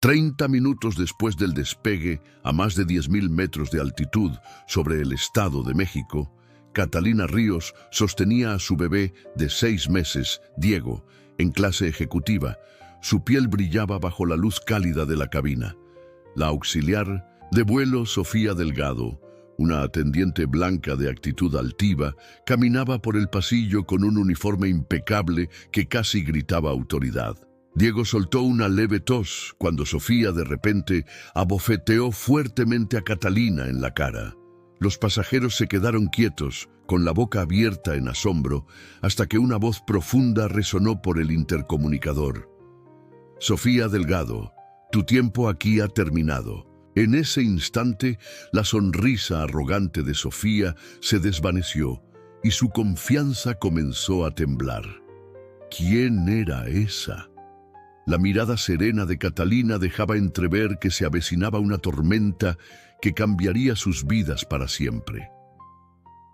30 minutos después del despegue, a más de 10.000 metros de altitud sobre el Estado de México, Catalina Ríos sostenía a su bebé de 6 meses, Diego, en clase ejecutiva. Su piel brillaba bajo la luz cálida de la cabina. La auxiliar de vuelo, Sofía Delgado, una atendiente blanca de actitud altiva, caminaba por el pasillo con un uniforme impecable que casi gritaba autoridad. Diego soltó una leve tos cuando Sofía de repente abofeteó fuertemente a Catalina en la cara. Los pasajeros se quedaron quietos, con la boca abierta en asombro, hasta que una voz profunda resonó por el intercomunicador. Sofía Delgado, tu tiempo aquí ha terminado. En ese instante, la sonrisa arrogante de Sofía se desvaneció y su confianza comenzó a temblar. ¿Quién era esa? La mirada serena de Catalina dejaba entrever que se avecinaba una tormenta que cambiaría sus vidas para siempre.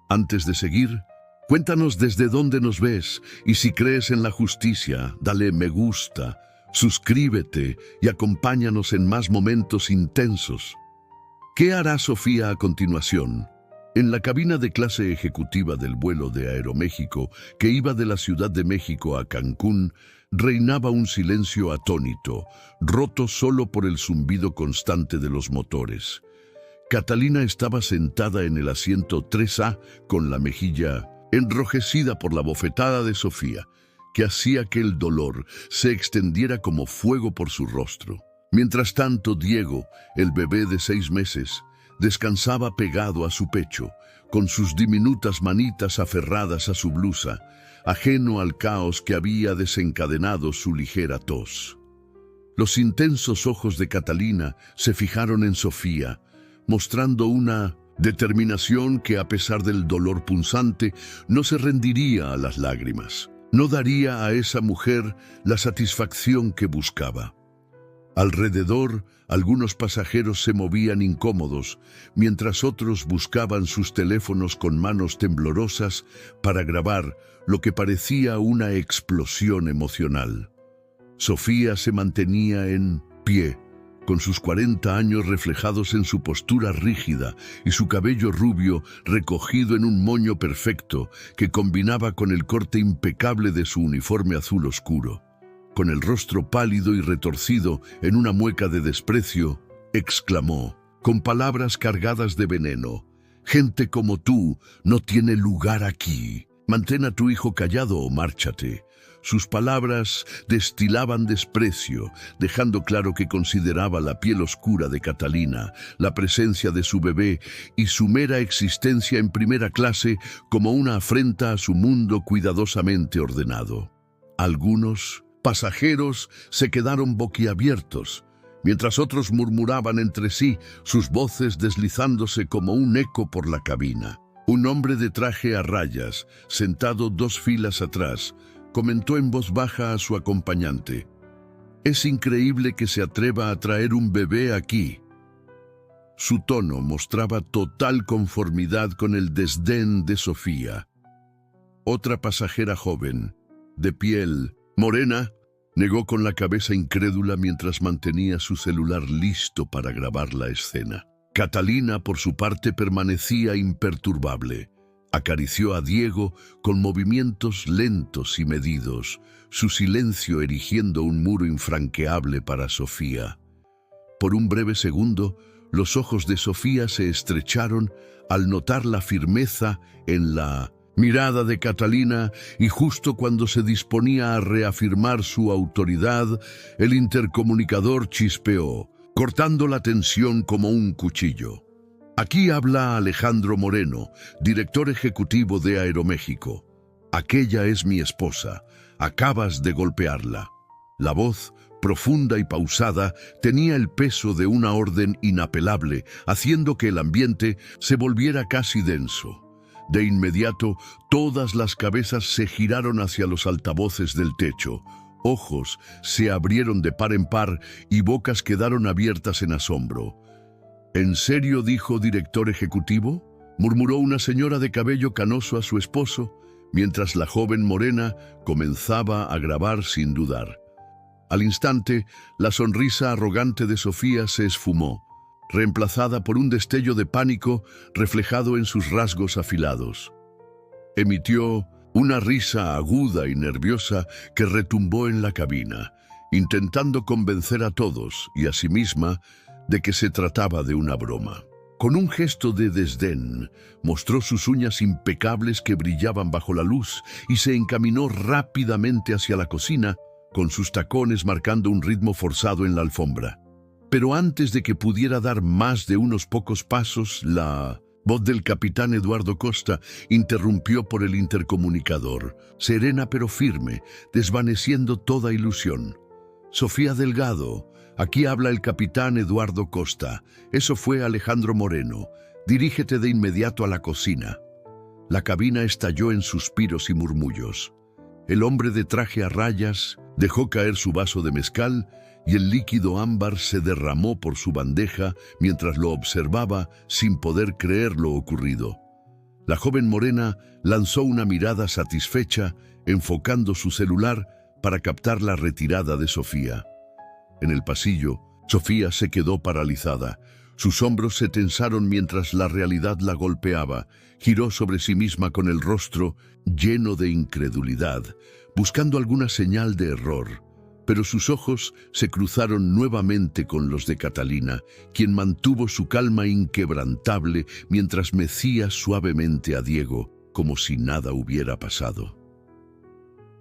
Antes de seguir, cuéntanos desde dónde nos ves y si crees en la justicia, dale me gusta, suscríbete y acompáñanos en más momentos intensos. ¿Qué hará Sofía a continuación? En la cabina de clase ejecutiva del vuelo de Aeroméxico, que iba de la Ciudad de México a Cancún, reinaba un silencio atónito, roto solo por el zumbido constante de los motores. Catalina estaba sentada en el asiento 3A con la mejilla enrojecida por la bofetada de Sofía, que hacía que el dolor se extendiera como fuego por su rostro. Mientras tanto, Diego, el bebé de 6 meses, descansaba pegado a su pecho, con sus diminutas manitas aferradas a su blusa, ajeno al caos que había desencadenado su ligera tos. Los intensos ojos de Catalina se fijaron en Sofía, mostrando una determinación que, a pesar del dolor punzante, no se rendiría a las lágrimas. No daría a esa mujer la satisfacción que buscaba. Alrededor, algunos pasajeros se movían incómodos, mientras otros buscaban sus teléfonos con manos temblorosas para grabar lo que parecía una explosión emocional. Sofía se mantenía en pie, con sus 40 años reflejados en su postura rígida y su cabello rubio recogido en un moño perfecto que combinaba con el corte impecable de su uniforme azul oscuro. Con el rostro pálido y retorcido en una mueca de desprecio, exclamó, con palabras cargadas de veneno: «Gente como tú no tiene lugar aquí. Mantén a tu hijo callado o márchate». Sus palabras destilaban desprecio, dejando claro que consideraba la piel oscura de Catalina, la presencia de su bebé y su mera existencia en primera clase como una afrenta a su mundo cuidadosamente ordenado. Algunos pasajeros se quedaron boquiabiertos, mientras otros murmuraban entre sí, sus voces deslizándose como un eco por la cabina. Un hombre de traje a rayas, sentado 2 filas atrás, comentó en voz baja a su acompañante: «Es increíble que se atreva a traer un bebé aquí». Su tono mostraba total conformidad con el desdén de Sofía. Otra pasajera joven, de piel morena, negó con la cabeza incrédula mientras mantenía su celular listo para grabar la escena. Catalina, por su parte, permanecía imperturbable. Acarició a Diego con movimientos lentos y medidos, su silencio erigiendo un muro infranqueable para Sofía. Por un breve segundo, los ojos de Sofía se estrecharon al notar la firmeza en la mirada de Catalina, y justo cuando se disponía a reafirmar su autoridad, el intercomunicador chispeó, cortando la tensión como un cuchillo. «Aquí habla Alejandro Moreno, director ejecutivo de Aeroméxico. Aquella es mi esposa. Acabas de golpearla». La voz, profunda y pausada, tenía el peso de una orden inapelable, haciendo que el ambiente se volviera casi denso. De inmediato, todas las cabezas se giraron hacia los altavoces del techo. Ojos se abrieron de par en par y bocas quedaron abiertas en asombro. «¿En serio dijo director ejecutivo?», murmuró una señora de cabello canoso a su esposo, mientras la joven morena comenzaba a grabar sin dudar. Al instante, la sonrisa arrogante de Sofía se esfumó, reemplazada por un destello de pánico reflejado en sus rasgos afilados. Emitió una risa aguda y nerviosa que retumbó en la cabina, intentando convencer a todos y a sí misma de que se trataba de una broma. Con un gesto de desdén, mostró sus uñas impecables que brillaban bajo la luz y se encaminó rápidamente hacia la cocina, con sus tacones marcando un ritmo forzado en la alfombra. Pero antes de que pudiera dar más de unos pocos pasos, la voz del capitán Eduardo Costa interrumpió por el intercomunicador, serena pero firme, desvaneciendo toda ilusión. «Sofía Delgado, aquí habla el capitán Eduardo Costa. Eso fue Alejandro Moreno. Dirígete de inmediato a la cocina». La cabina estalló en suspiros y murmullos. El hombre de traje a rayas dejó caer su vaso de mezcal y el líquido ámbar se derramó por su bandeja mientras lo observaba sin poder creer lo ocurrido. La joven morena lanzó una mirada satisfecha, enfocando su celular para captar la retirada de Sofía. En el pasillo, Sofía se quedó paralizada. Sus hombros se tensaron mientras la realidad la golpeaba. Giró sobre sí misma con el rostro lleno de incredulidad, buscando alguna señal de error. Pero sus ojos se cruzaron nuevamente con los de Catalina, quien mantuvo su calma inquebrantable mientras mecía suavemente a Diego, como si nada hubiera pasado.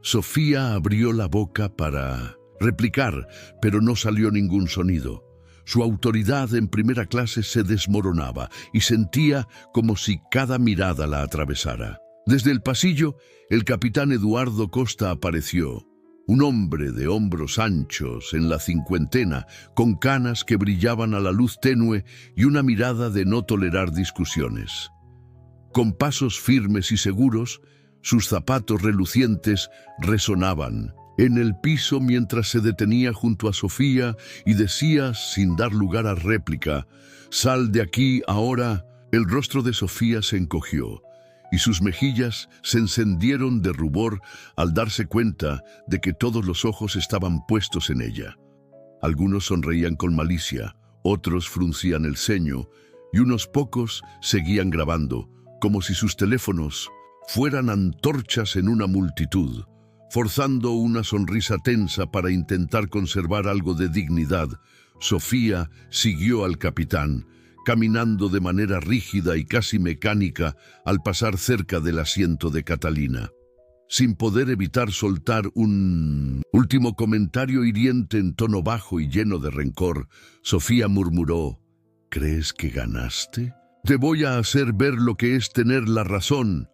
Sofía abrió la boca para replicar, pero no salió ningún sonido. Su autoridad en primera clase se desmoronaba y sentía como si cada mirada la atravesara. Desde el pasillo, el capitán Eduardo Costa apareció. Un hombre de hombros anchos, en la cincuentena, con canas que brillaban a la luz tenue y una mirada de no tolerar discusiones. Con pasos firmes y seguros, sus zapatos relucientes resonaban en el piso mientras se detenía junto a Sofía y decía, sin dar lugar a réplica, «Sal de aquí ahora». El rostro de Sofía se encogió y sus mejillas se encendieron de rubor al darse cuenta de que todos los ojos estaban puestos en ella. Algunos sonreían con malicia, otros fruncían el ceño y unos pocos seguían grabando, como si sus teléfonos fueran antorchas en una multitud, forzando una sonrisa tensa para intentar conservar algo de dignidad. Sofía siguió al capitán, caminando de manera rígida y casi mecánica al pasar cerca del asiento de Catalina. Sin poder evitar soltar un último comentario hiriente en tono bajo y lleno de rencor, Sofía murmuró, «¿Crees que ganaste? Te voy a hacer ver lo que es tener la razón».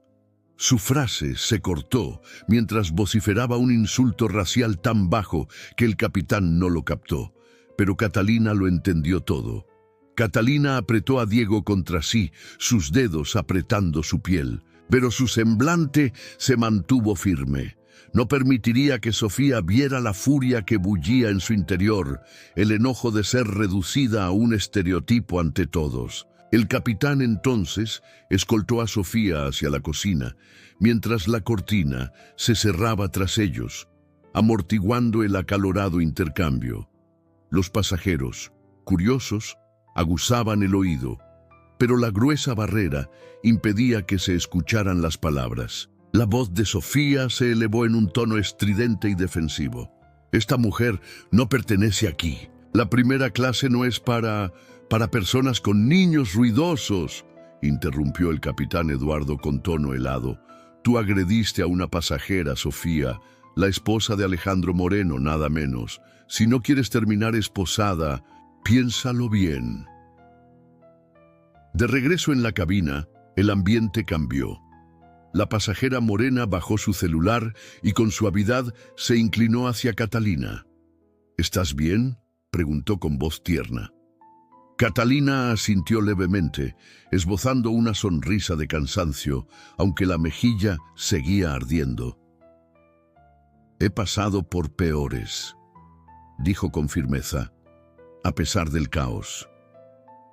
Su frase se cortó mientras vociferaba un insulto racial tan bajo que el capitán no lo captó, pero Catalina lo entendió todo. Catalina apretó a Diego contra sí, sus dedos apretando su piel, pero su semblante se mantuvo firme. No permitiría que Sofía viera la furia que bullía en su interior, el enojo de ser reducida a un estereotipo ante todos. El capitán entonces escoltó a Sofía hacia la cocina, mientras la cortina se cerraba tras ellos, amortiguando el acalorado intercambio. Los pasajeros, curiosos, aguzaban el oído, pero la gruesa barrera impedía que se escucharan las palabras. La voz de Sofía se elevó en un tono estridente y defensivo. «Esta mujer no pertenece aquí. La primera clase no es para personas con niños ruidosos», interrumpió el capitán Eduardo con tono helado. «Tú agrediste a una pasajera, Sofía, la esposa de Alejandro Moreno, nada menos. Si no quieres terminar esposada, piénsalo bien». De regreso en la cabina, el ambiente cambió. La pasajera morena bajó su celular y con suavidad se inclinó hacia Catalina. «¿Estás bien?», preguntó con voz tierna. Catalina asintió levemente, esbozando una sonrisa de cansancio, aunque la mejilla seguía ardiendo. «He pasado por peores», dijo con firmeza, a pesar del caos.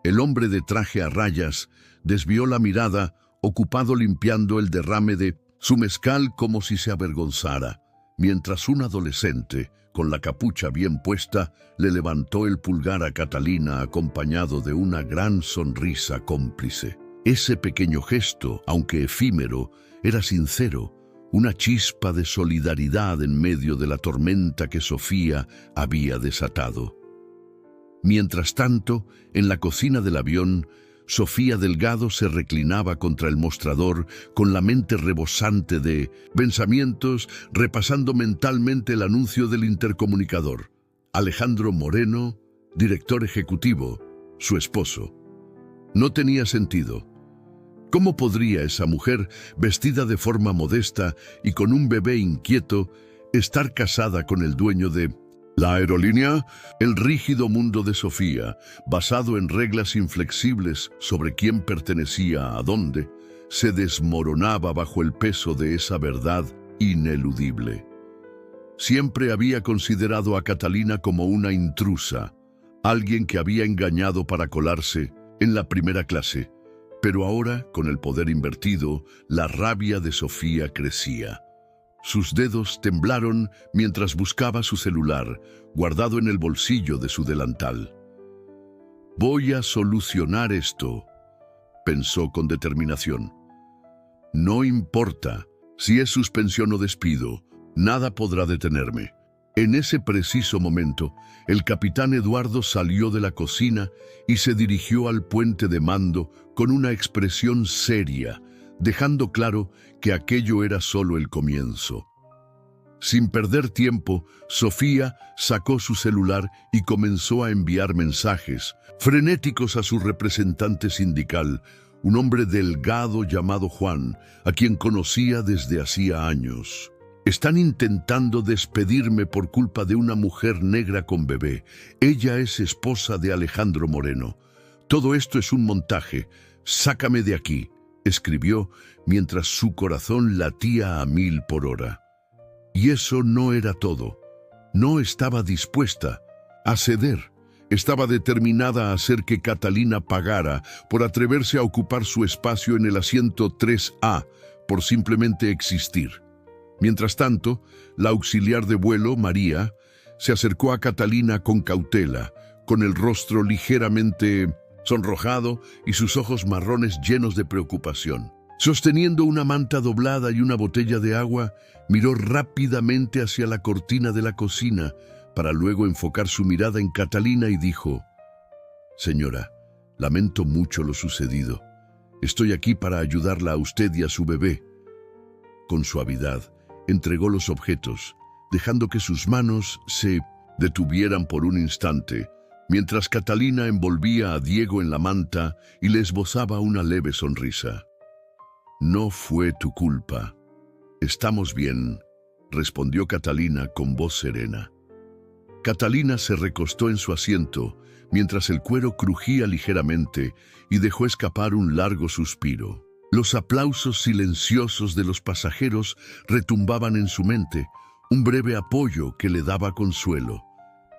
El hombre de traje a rayas desvió la mirada, ocupado limpiando el derrame de su mezcal como si se avergonzara, mientras un adolescente, con la capucha bien puesta, le levantó el pulgar a Catalina acompañado de una gran sonrisa cómplice. Ese pequeño gesto, aunque efímero, era sincero, una chispa de solidaridad en medio de la tormenta que Sofía había desatado. Mientras tanto, en la cocina del avión, Sofía Delgado se reclinaba contra el mostrador con la mente rebosante de pensamientos, repasando mentalmente el anuncio del intercomunicador. Alejandro Moreno, director ejecutivo, su esposo. No tenía sentido. ¿Cómo podría esa mujer, vestida de forma modesta y con un bebé inquieto, estar casada con el dueño de la aerolínea? El rígido mundo de Sofía, basado en reglas inflexibles sobre quién pertenecía a dónde, se desmoronaba bajo el peso de esa verdad ineludible. Siempre había considerado a Catalina como una intrusa, alguien que había engañado para colarse en la primera clase, pero ahora, con el poder invertido, la rabia de Sofía crecía. Sus dedos temblaron mientras buscaba su celular, guardado en el bolsillo de su delantal. «Voy a solucionar esto», pensó con determinación. «No importa si es suspensión o despido, nada podrá detenerme». En ese preciso momento, el capitán Eduardo salió de la cocina y se dirigió al puente de mando con una expresión seria, dejando claro que aquello era solo el comienzo. Sin perder tiempo, Sofía sacó su celular y comenzó a enviar mensajes frenéticos a su representante sindical, un hombre delgado llamado Juan, a quien conocía desde hacía años. «Están intentando despedirme por culpa de una mujer negra con bebé. Ella es esposa de Alejandro Moreno. Todo esto es un montaje. Sácame de aquí», escribió mientras su corazón latía a 1000 por hora. Y eso no era todo. No estaba dispuesta a ceder. Estaba determinada a hacer que Catalina pagara por atreverse a ocupar su espacio en el asiento 3A, por simplemente existir. Mientras tanto, la auxiliar de vuelo, María, se acercó a Catalina con cautela, con el rostro ligeramente sonrojado y sus ojos marrones llenos de preocupación. Sosteniendo una manta doblada y una botella de agua, miró rápidamente hacia la cortina de la cocina para luego enfocar su mirada en Catalina y dijo: «Señora, lamento mucho lo sucedido. Estoy aquí para ayudarla a usted y a su bebé». Con suavidad, entregó los objetos, dejando que sus manos se detuvieran por un instante, mientras Catalina envolvía a Diego en la manta y le esbozaba una leve sonrisa. «No fue tu culpa. Estamos bien», respondió Catalina con voz serena. Catalina se recostó en su asiento, mientras el cuero crujía ligeramente y dejó escapar un largo suspiro. Los aplausos silenciosos de los pasajeros retumbaban en su mente, un breve apoyo que le daba consuelo.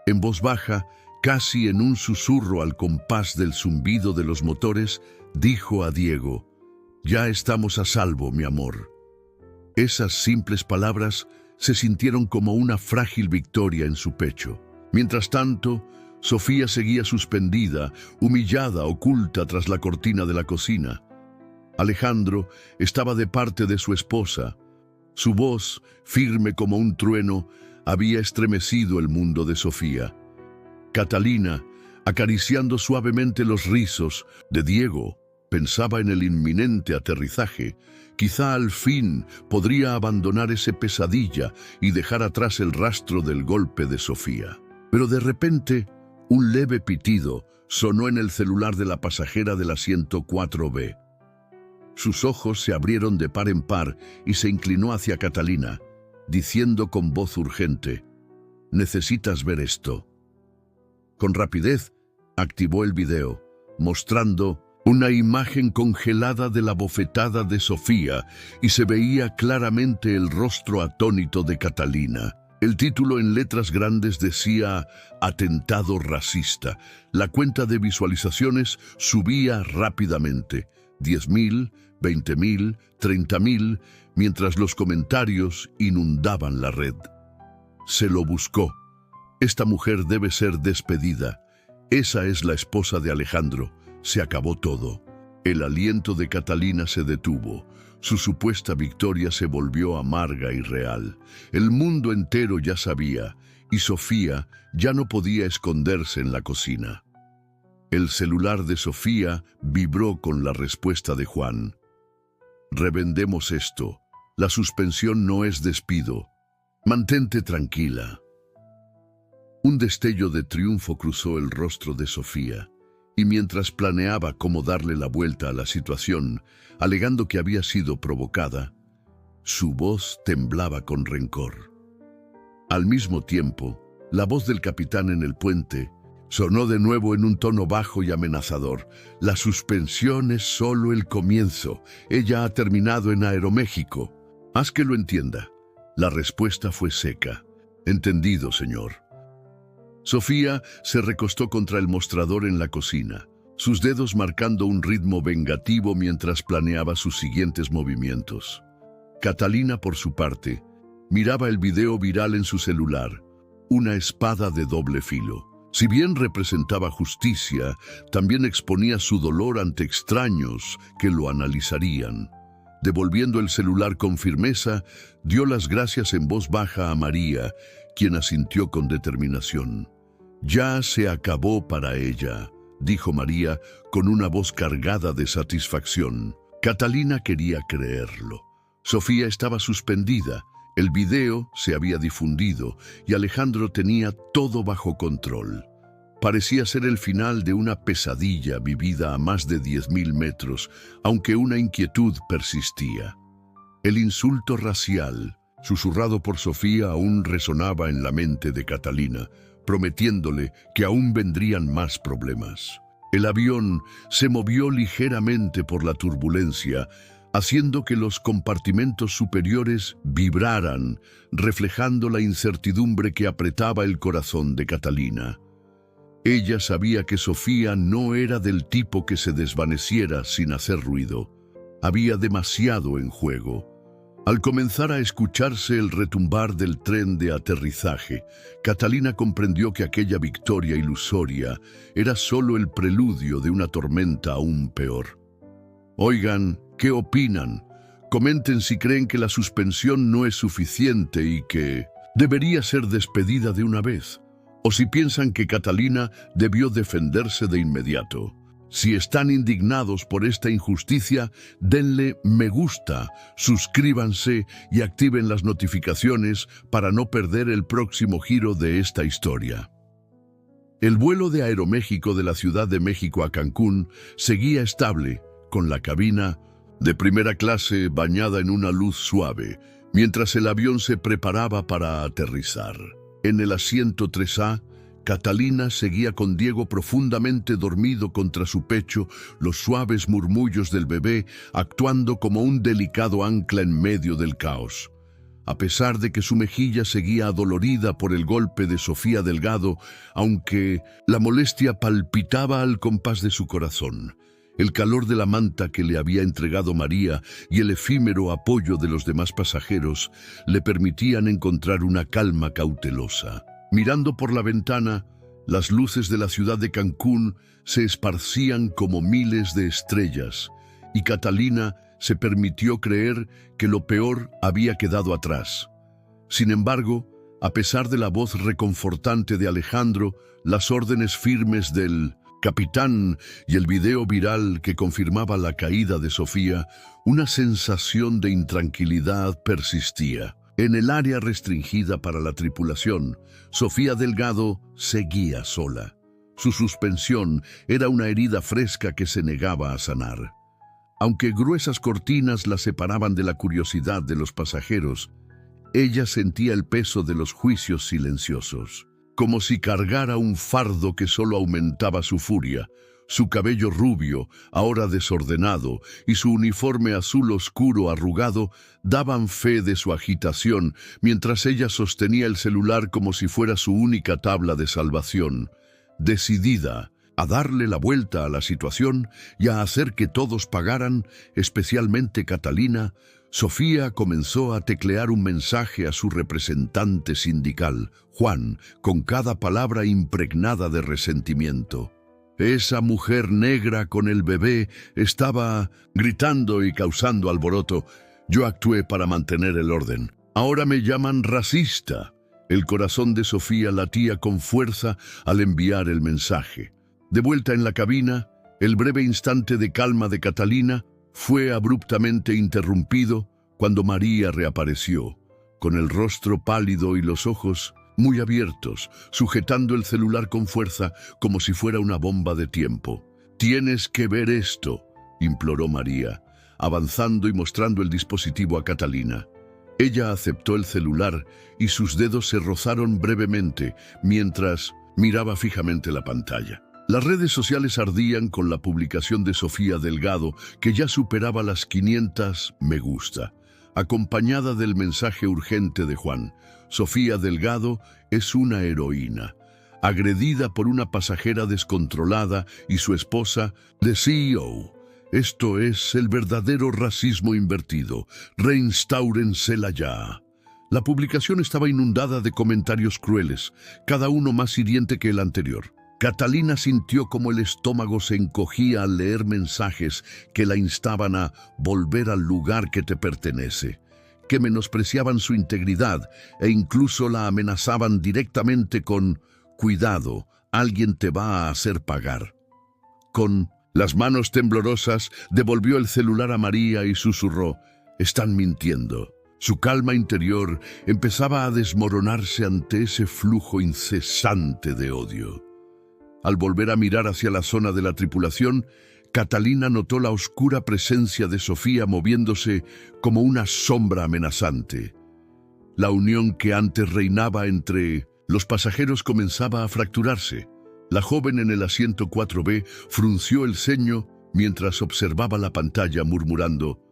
En voz baja, casi en un susurro al compás del zumbido de los motores, dijo a Diego: «Ya estamos a salvo, mi amor». Esas simples palabras se sintieron como una frágil victoria en su pecho. Mientras tanto, Sofía seguía suspendida, humillada, oculta tras la cortina de la cocina. Alejandro estaba de parte de su esposa. Su voz, firme como un trueno, había estremecido el mundo de Sofía. Catalina, acariciando suavemente los rizos de Diego, pensaba en el inminente aterrizaje. Quizá al fin podría abandonar esa pesadilla y dejar atrás el rastro del golpe de Sofía. Pero de repente, un leve pitido sonó en el celular de la pasajera del asiento 4B. Sus ojos se abrieron de par en par y se inclinó hacia Catalina, diciendo con voz urgente: «Necesitas ver esto». Con rapidez, activó el video, mostrando una imagen congelada de la bofetada de Sofía, y se veía claramente el rostro atónito de Catalina. El título en letras grandes decía: «Atentado racista». La cuenta de visualizaciones subía rápidamente: 10.000, 20.000, 30.000, mientras los comentarios inundaban la red. Se lo buscó. Esta mujer debe ser despedida. Esa es la esposa de Alejandro. Se acabó todo. El aliento de Catalina se detuvo. Su supuesta victoria se volvió amarga y real. El mundo entero ya sabía, y Sofía ya no podía esconderse en la cocina. El celular de Sofía vibró con la respuesta de Juan. Revendemos esto. La suspensión no es despido. Mantente tranquila. Un destello de triunfo cruzó el rostro de Sofía, y mientras planeaba cómo darle la vuelta a la situación, alegando que había sido provocada, su voz temblaba con rencor. Al mismo tiempo, la voz del capitán en el puente sonó de nuevo en un tono bajo y amenazador. La suspensión es solo el comienzo. Ella ha terminado en Aeroméxico. Haz que lo entienda. La respuesta fue seca. Entendido, señor. Sofía se recostó contra el mostrador en la cocina, sus dedos marcando un ritmo vengativo mientras planeaba sus siguientes movimientos. Catalina, por su parte, miraba el video viral en su celular, una espada de doble filo. Si bien representaba justicia, también exponía su dolor ante extraños que lo analizarían. Devolviendo el celular con firmeza, dio las gracias en voz baja a María, quien asintió con determinación. «Ya se acabó para ella», dijo María con una voz cargada de satisfacción. Catalina quería creerlo. Sofía estaba suspendida, el video se había difundido y Alejandro tenía todo bajo control. Parecía ser el final de una pesadilla vivida a más de 10.000 metros, aunque una inquietud persistía. El insulto racial, susurrado por Sofía, aún resonaba en la mente de Catalina, prometiéndole que aún vendrían más problemas. El avión se movió ligeramente por la turbulencia, haciendo que los compartimentos superiores vibraran, reflejando la incertidumbre que apretaba el corazón de Catalina. Ella sabía que Sofía no era del tipo que se desvaneciera sin hacer ruido. Había demasiado en juego. Al comenzar a escucharse el retumbar del tren de aterrizaje, Catalina comprendió que aquella victoria ilusoria era solo el preludio de una tormenta aún peor. «Oigan, ¿qué opinan? Comenten si creen que la suspensión no es suficiente y que debería ser despedida de una vez, o si piensan que Catalina debió defenderse de inmediato. Si están indignados por esta injusticia, denle me gusta, suscríbanse y activen las notificaciones para no perder el próximo giro de esta historia». El vuelo de Aeroméxico de la Ciudad de México a Cancún seguía estable, con la cabina de primera clase bañada en una luz suave, mientras el avión se preparaba para aterrizar. En el asiento 3A, Catalina seguía con Diego profundamente dormido contra su pecho, los suaves murmullos del bebé actuando como un delicado ancla en medio del caos. A pesar de que su mejilla seguía adolorida por el golpe de Sofía Delgado, aunque la molestia palpitaba al compás de su corazón, el calor de la manta que le había entregado María y el efímero apoyo de los demás pasajeros le permitían encontrar una calma cautelosa. Mirando por la ventana, las luces de la ciudad de Cancún se esparcían como miles de estrellas, y Catalina se permitió creer que lo peor había quedado atrás. Sin embargo, a pesar de la voz reconfortante de Alejandro, las órdenes firmes del capitán y el video viral que confirmaba la caída de Sofía, una sensación de intranquilidad persistía. En el área restringida para la tripulación, Sofía Delgado seguía sola. Su suspensión era una herida fresca que se negaba a sanar. Aunque gruesas cortinas la separaban de la curiosidad de los pasajeros, ella sentía el peso de los juicios silenciosos, como si cargara un fardo que solo aumentaba su furia. Su cabello rubio, ahora desordenado, y su uniforme azul oscuro arrugado daban fe de su agitación, mientras ella sostenía el celular como si fuera su única tabla de salvación. Decidida, a darle la vuelta a la situación y a hacer que todos pagaran, especialmente Catalina, Sofía comenzó a teclear un mensaje a su representante sindical, Juan, con cada palabra impregnada de resentimiento. Esa mujer negra con el bebé estaba gritando y causando alboroto. Yo actué para mantener el orden. Ahora me llaman racista. El corazón de Sofía latía con fuerza al enviar el mensaje. De vuelta en la cabina, el breve instante de calma de Catalina fue abruptamente interrumpido cuando María reapareció, con el rostro pálido y los ojos muy abiertos, sujetando el celular con fuerza como si fuera una bomba de tiempo. «Tienes que ver esto», imploró María, avanzando y mostrando el dispositivo a Catalina. Ella aceptó el celular y sus dedos se rozaron brevemente mientras miraba fijamente la pantalla. Las redes sociales ardían con la publicación de Sofía Delgado, que ya superaba las 500 me gusta, acompañada del mensaje urgente de Juan. Sofía Delgado es una heroína, agredida por una pasajera descontrolada y su esposa, the CEO. Esto es el verdadero racismo invertido. Reinstáurensela ya. La publicación estaba inundada de comentarios crueles, cada uno más hiriente que el anterior. Catalina sintió como el estómago se encogía al leer mensajes que la instaban a volver al lugar que te pertenece, que menospreciaban su integridad e incluso la amenazaban directamente con «Cuidado, alguien te va a hacer pagar». Con las manos temblorosas devolvió el celular a María y susurró: «Están mintiendo». Su calma interior empezaba a desmoronarse ante ese flujo incesante de odio. Al volver a mirar hacia la zona de la tripulación, Catalina notó la oscura presencia de Sofía moviéndose como una sombra amenazante. La unión que antes reinaba entre los pasajeros comenzaba a fracturarse. La joven en el asiento 4B frunció el ceño mientras observaba la pantalla, murmurando: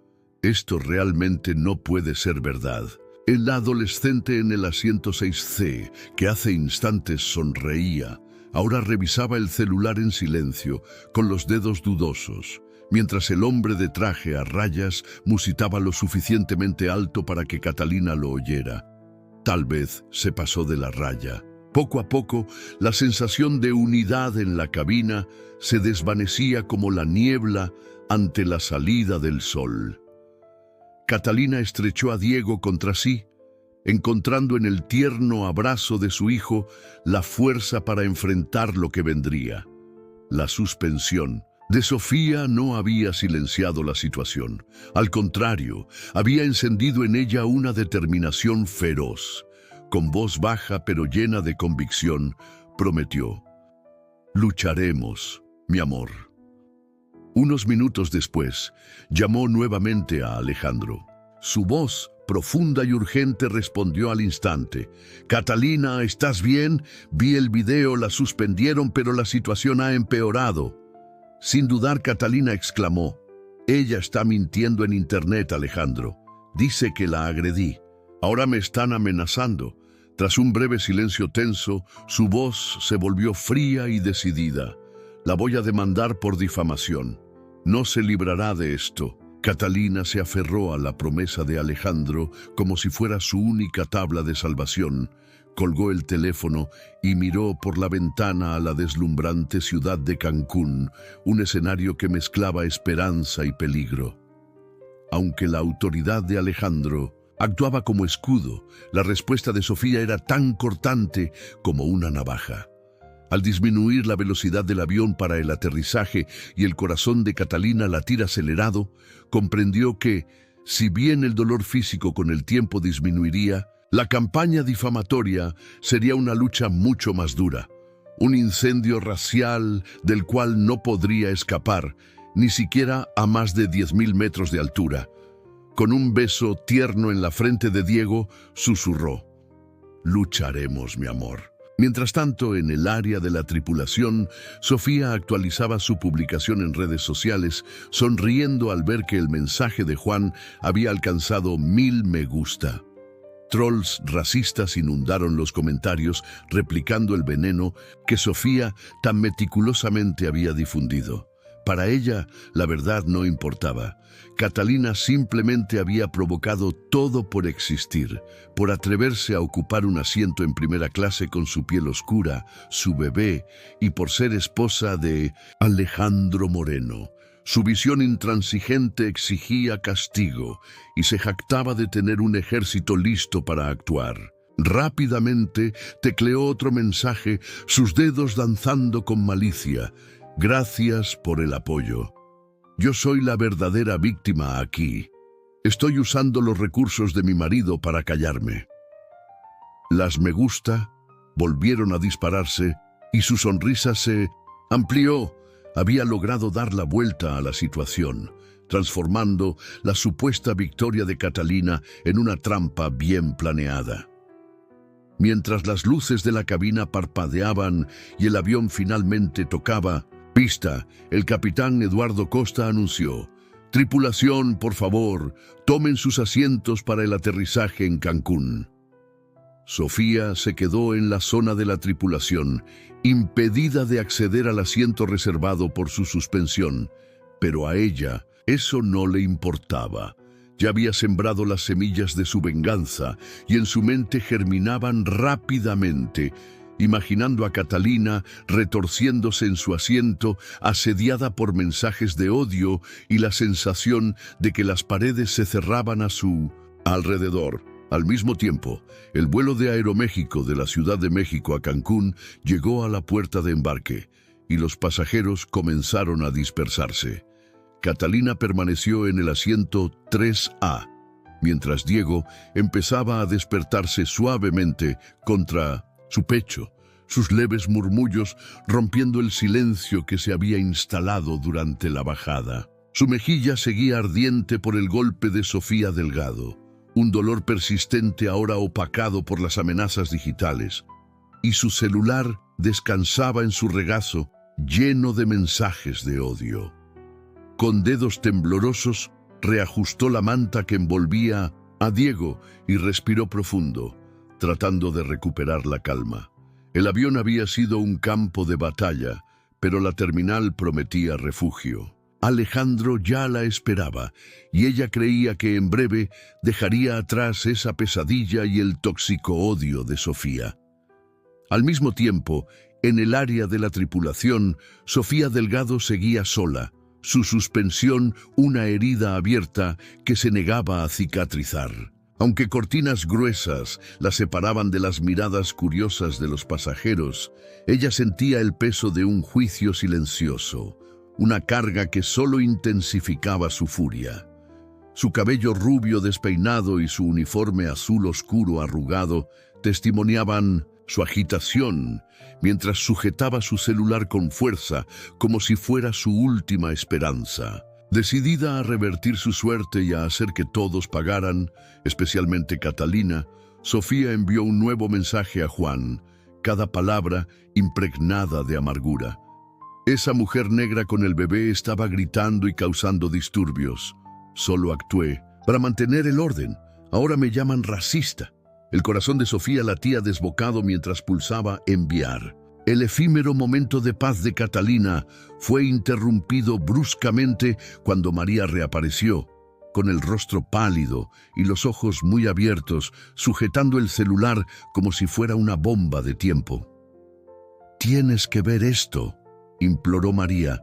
«Esto realmente no puede ser verdad». El adolescente en el asiento 6C, que hace instantes sonreía, ahora revisaba el celular en silencio, con los dedos dudosos, mientras el hombre de traje a rayas musitaba lo suficientemente alto para que Catalina lo oyera. Tal vez se pasó de la raya. Poco a poco, la sensación de unidad en la cabina se desvanecía como la niebla ante la salida del sol. Catalina estrechó a Diego contra sí, encontrando en el tierno abrazo de su hijo la fuerza para enfrentar lo que vendría. La suspensión de Sofía no había silenciado la situación. Al contrario, había encendido en ella una determinación feroz. Con voz baja pero llena de convicción, prometió: «Lucharemos, mi amor». Unos minutos después, llamó nuevamente a Alejandro. Su voz, profunda y urgente, respondió al instante: «Catalina, ¿estás bien? Vi el video, la suspendieron, pero la situación ha empeorado». Sin dudar, Catalina exclamó: «Ella está mintiendo en internet, Alejandro. Dice que la agredí. Ahora me están amenazando». Tras un breve silencio tenso, su voz se volvió fría y decidida. «La voy a demandar por difamación. No se librará de esto». Catalina se aferró a la promesa de Alejandro como si fuera su única tabla de salvación. Colgó el teléfono y miró por la ventana a la deslumbrante ciudad de Cancún, un escenario que mezclaba esperanza y peligro. Aunque la autoridad de Alejandro actuaba como escudo, la respuesta de Sofía era tan cortante como una navaja. Al disminuir la velocidad del avión para el aterrizaje y el corazón de Catalina latir acelerado, comprendió que, si bien el dolor físico con el tiempo disminuiría, la campaña difamatoria sería una lucha mucho más dura, un incendio racial del cual no podría escapar, ni siquiera a más de 10.000 metros de altura. Con un beso tierno en la frente de Diego, susurró: «Lucharemos, mi amor». Mientras tanto, en el área de la tripulación, Sofía actualizaba su publicación en redes sociales, sonriendo al ver que el mensaje de Juan había alcanzado 1000 me gusta. Trolls racistas inundaron los comentarios, replicando el veneno que Sofía tan meticulosamente había difundido. Para ella, la verdad no importaba. Catalina simplemente había provocado todo por existir, por atreverse a ocupar un asiento en primera clase con su piel oscura, su bebé, y por ser esposa de Alejandro Moreno. Su visión intransigente exigía castigo y se jactaba de tener un ejército listo para actuar. Rápidamente tecleó otro mensaje, sus dedos danzando con malicia. Gracias por el apoyo. Yo soy la verdadera víctima aquí. Estoy usando los recursos de mi marido para callarme. Las me gusta volvieron a dispararse y su sonrisa se amplió. Había logrado dar la vuelta a la situación, transformando la supuesta victoria de Catalina en una trampa bien planeada. Mientras las luces de la cabina parpadeaban y el avión finalmente tocaba pista, el capitán Eduardo Costa anunció: «Tripulación, por favor, tomen sus asientos para el aterrizaje en Cancún». Sofía se quedó en la zona de la tripulación, impedida de acceder al asiento reservado por su suspensión, pero a ella eso no le importaba. Ya había sembrado las semillas de su venganza y en su mente germinaban rápidamente, imaginando a Catalina retorciéndose en su asiento, asediada por mensajes de odio y la sensación de que las paredes se cerraban a su alrededor. Al mismo tiempo, el vuelo de Aeroméxico de la Ciudad de México a Cancún llegó a la puerta de embarque y los pasajeros comenzaron a dispersarse. Catalina permaneció en el asiento 3A, mientras Diego empezaba a despertarse suavemente contra su pecho, sus leves murmullos rompiendo el silencio que se había instalado durante la bajada. Su mejilla seguía ardiente por el golpe de Sofía Delgado, un dolor persistente ahora opacado por las amenazas digitales, y su celular descansaba en su regazo, lleno de mensajes de odio. Con dedos temblorosos, reajustó la manta que envolvía a Diego y respiró profundo, tratando de recuperar la calma. El avión había sido un campo de batalla, pero la terminal prometía refugio. Alejandro ya la esperaba, y ella creía que en breve dejaría atrás esa pesadilla y el tóxico odio de Sofía. Al mismo tiempo, en el área de la tripulación, Sofía Delgado seguía sola, su suspensión una herida abierta que se negaba a cicatrizar. Aunque cortinas gruesas la separaban de las miradas curiosas de los pasajeros, ella sentía el peso de un juicio silencioso, una carga que solo intensificaba su furia. Su cabello rubio despeinado y su uniforme azul oscuro arrugado testimoniaban su agitación, mientras sujetaba su celular con fuerza, como si fuera su última esperanza. Decidida a revertir su suerte y a hacer que todos pagaran, especialmente Catalina, Sofía envió un nuevo mensaje a Juan, cada palabra impregnada de amargura. Esa mujer negra con el bebé estaba gritando y causando disturbios. Solo actué para mantener el orden. Ahora me llaman racista. El corazón de Sofía latía desbocado mientras pulsaba enviar. El efímero momento de paz de Catalina fue interrumpido bruscamente cuando María reapareció, con el rostro pálido y los ojos muy abiertos, sujetando el celular como si fuera una bomba de tiempo. «Tienes que ver esto», imploró María,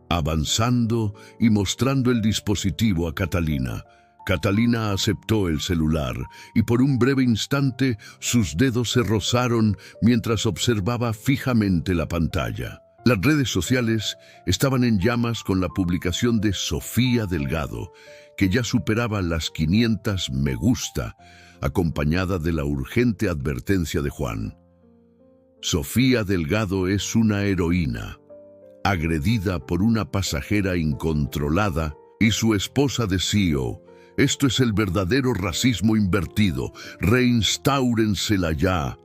avanzando y mostrando el dispositivo a Catalina. Catalina aceptó el celular y por un breve instante sus dedos se rozaron mientras observaba fijamente la pantalla. Las redes sociales estaban en llamas con la publicación de Sofía Delgado, que ya superaba las 500 me gusta, acompañada de la urgente advertencia de Juan. Sofía Delgado es una heroína, agredida por una pasajera incontrolada y su esposa de CEO. Esto es el verdadero racismo invertido. Reinstáurensela ya.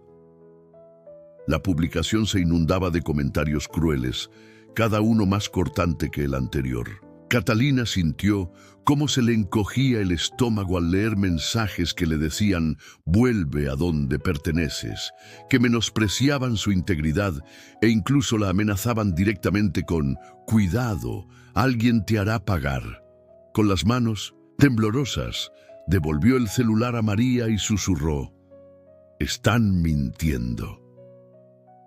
La publicación se inundaba de comentarios crueles, cada uno más cortante que el anterior. Catalina sintió cómo se le encogía el estómago al leer mensajes que le decían «vuelve a donde perteneces», que menospreciaban su integridad e incluso la amenazaban directamente con «cuidado, alguien te hará pagar». Con las manos temblorosas, devolvió el celular a María y susurró «están mintiendo».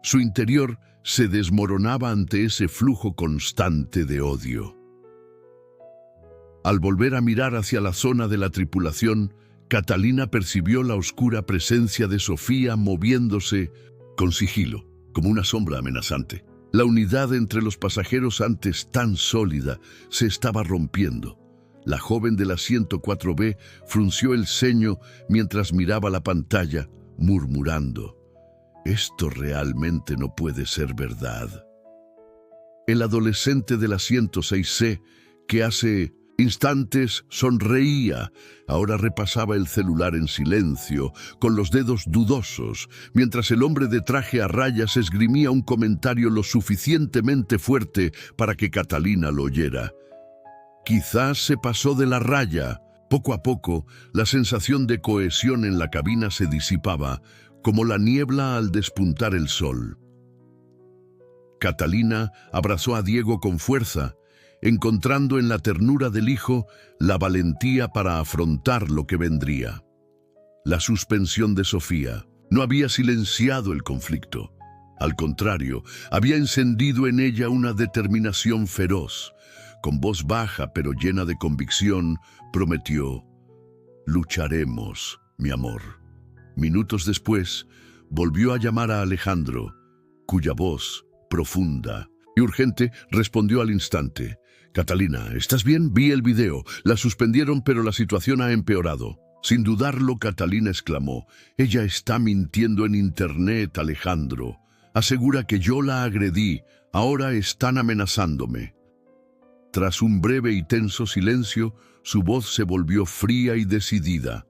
Su interior se desmoronaba ante ese flujo constante de odio. Al volver a mirar hacia la zona de la tripulación, Catalina percibió la oscura presencia de Sofía moviéndose con sigilo, como una sombra amenazante. La unidad entre los pasajeros, antes tan sólida, se estaba rompiendo. La joven del asiento 4B frunció el ceño mientras miraba la pantalla, murmurando: «Esto realmente no puede ser verdad». El adolescente del asiento 6C, que hace instantes sonreía, ahora repasaba el celular en silencio, con los dedos dudosos, mientras el hombre de traje a rayas esgrimía un comentario lo suficientemente fuerte para que Catalina lo oyera. Quizás se pasó de la raya. Poco a poco, la sensación de cohesión en la cabina se disipaba, como la niebla al despuntar el sol. Catalina abrazó a Diego con fuerza, encontrando en la ternura del hijo la valentía para afrontar lo que vendría. La suspensión de Sofía no había silenciado el conflicto. Al contrario, había encendido en ella una determinación feroz. Con voz baja pero llena de convicción, prometió: «lucharemos, mi amor». Minutos después, volvió a llamar a Alejandro, cuya voz, profunda y urgente, respondió al instante: «Catalina, ¿estás bien? Vi el video. La suspendieron, pero la situación ha empeorado». Sin dudarlo, Catalina exclamó: «Ella está mintiendo en internet, Alejandro. Asegura que yo la agredí. Ahora están amenazándome». Tras un breve y tenso silencio, su voz se volvió fría y decidida.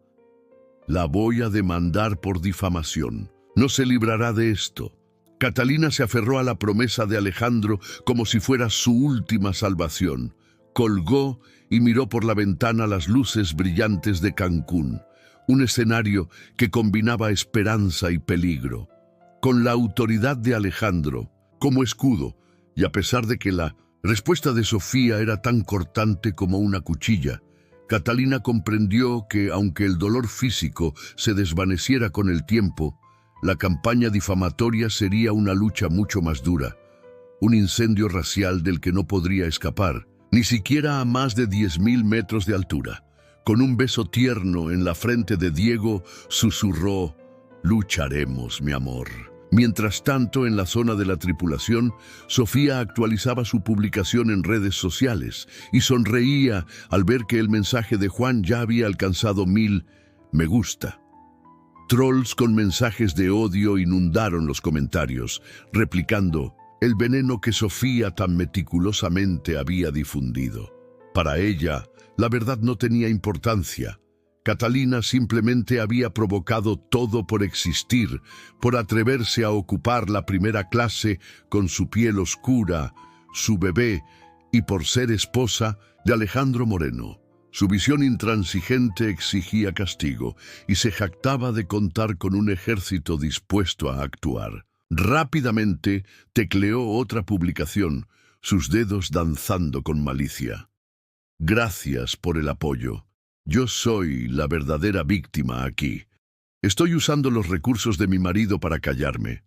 «La voy a demandar por difamación. No se librará de esto». Catalina se aferró a la promesa de Alejandro como si fuera su última salvación. Colgó y miró por la ventana las luces brillantes de Cancún, un escenario que combinaba esperanza y peligro. Con la autoridad de Alejandro como escudo, y a pesar de que la respuesta de Sofía era tan cortante como una cuchilla, Catalina comprendió que, aunque el dolor físico se desvaneciera con el tiempo, la campaña difamatoria sería una lucha mucho más dura, un incendio racial del que no podría escapar, ni siquiera a más de 10.000 metros de altura. Con un beso tierno en la frente de Diego, susurró: «lucharemos, mi amor». Mientras tanto, en la zona de la tripulación, Sofía actualizaba su publicación en redes sociales y sonreía al ver que el mensaje de Juan ya había alcanzado 1000 me gusta. Trolls con mensajes de odio inundaron los comentarios, replicando el veneno que Sofía tan meticulosamente había difundido. Para ella, la verdad no tenía importancia. Catalina simplemente había provocado todo por existir, por atreverse a ocupar la primera clase con su piel oscura, su bebé y por ser esposa de Alejandro Moreno. Su visión intransigente exigía castigo y se jactaba de contar con un ejército dispuesto a actuar. Rápidamente tecleó otra publicación, sus dedos danzando con malicia. «Gracias por el apoyo. Yo soy la verdadera víctima aquí. Estoy usando los recursos de mi marido para callarme».